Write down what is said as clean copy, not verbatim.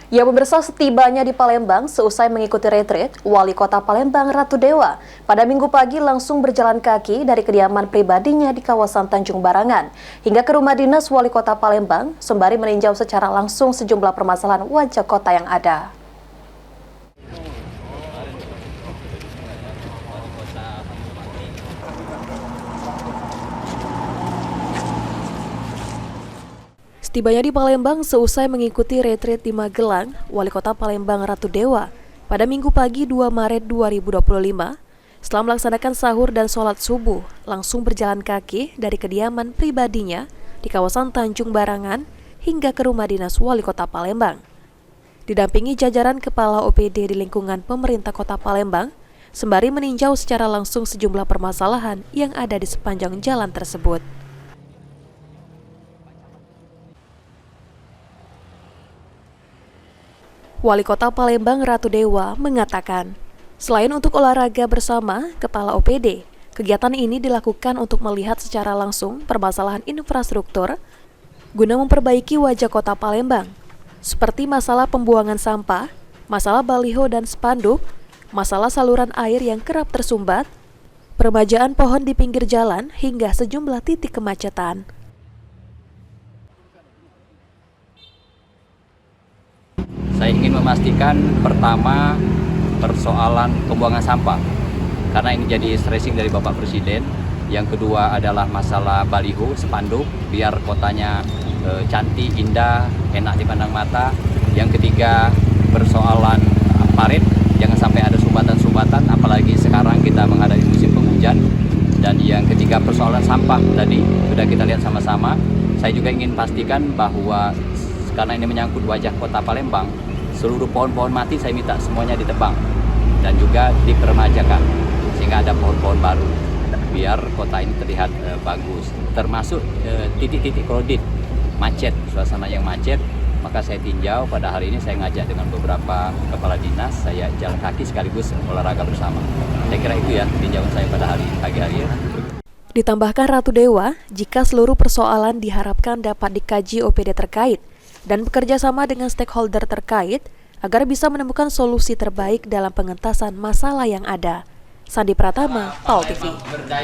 Ya pemirsa, setibanya di Palembang seusai mengikuti retreat, Wali Kota Palembang Ratu Dewa pada Minggu pagi langsung berjalan kaki dari kediaman pribadinya di kawasan Tanjung Barangan hingga ke rumah dinas Wali Kota Palembang sembari meninjau secara langsung sejumlah permasalahan wajah kota yang ada. Setibanya di Palembang seusai mengikuti retreat di Magelang, Wali Kota Palembang Ratu Dewa pada Minggu pagi 2 Maret 2025, setelah melaksanakan sahur dan sholat subuh, langsung berjalan kaki dari kediaman pribadinya di kawasan Tanjung Barangan hingga ke rumah dinas Wali Kota Palembang. Didampingi jajaran kepala OPD di lingkungan pemerintah Kota Palembang, sembari meninjau secara langsung sejumlah permasalahan yang ada di sepanjang jalan tersebut. Wali Kota Palembang Ratu Dewa mengatakan, selain untuk olahraga bersama Kepala OPD, kegiatan ini dilakukan untuk melihat secara langsung permasalahan infrastruktur guna memperbaiki wajah Kota Palembang, seperti masalah pembuangan sampah, masalah baliho dan spanduk, masalah saluran air yang kerap tersumbat, peremajaan pohon di pinggir jalan, hingga sejumlah titik kemacetan. Saya ingin memastikan pertama persoalan pembuangan sampah, karena ini jadi stressing dari Bapak Presiden. Yang kedua adalah masalah baliho, spanduk, biar kotanya cantik, indah, enak dipandang mata. Yang ketiga persoalan parit, jangan sampai ada sumbatan-sumbatan, apalagi sekarang kita menghadapi musim penghujan. Dan yang ketiga persoalan sampah tadi sudah kita lihat sama-sama. Saya juga ingin pastikan bahwa karena ini menyangkut wajah Kota Palembang, seluruh pohon-pohon mati saya minta semuanya ditebang dan juga dipermajakan sehingga ada pohon-pohon baru biar kota ini terlihat bagus, termasuk titik-titik krodit macet, suasana yang macet. Maka saya tinjau pada hari ini, saya ngajak dengan beberapa kepala dinas, saya jalan kaki sekaligus olahraga bersama. Saya kira itu ya tinjauan saya pada pagi hari ini. Ditambahkan Ratu Dewa, jika seluruh persoalan diharapkan dapat dikaji OPD terkait dan bekerja sama dengan stakeholder terkait agar bisa menemukan solusi terbaik dalam pengentasan masalah yang ada. Sandi Pratama, PAL TV.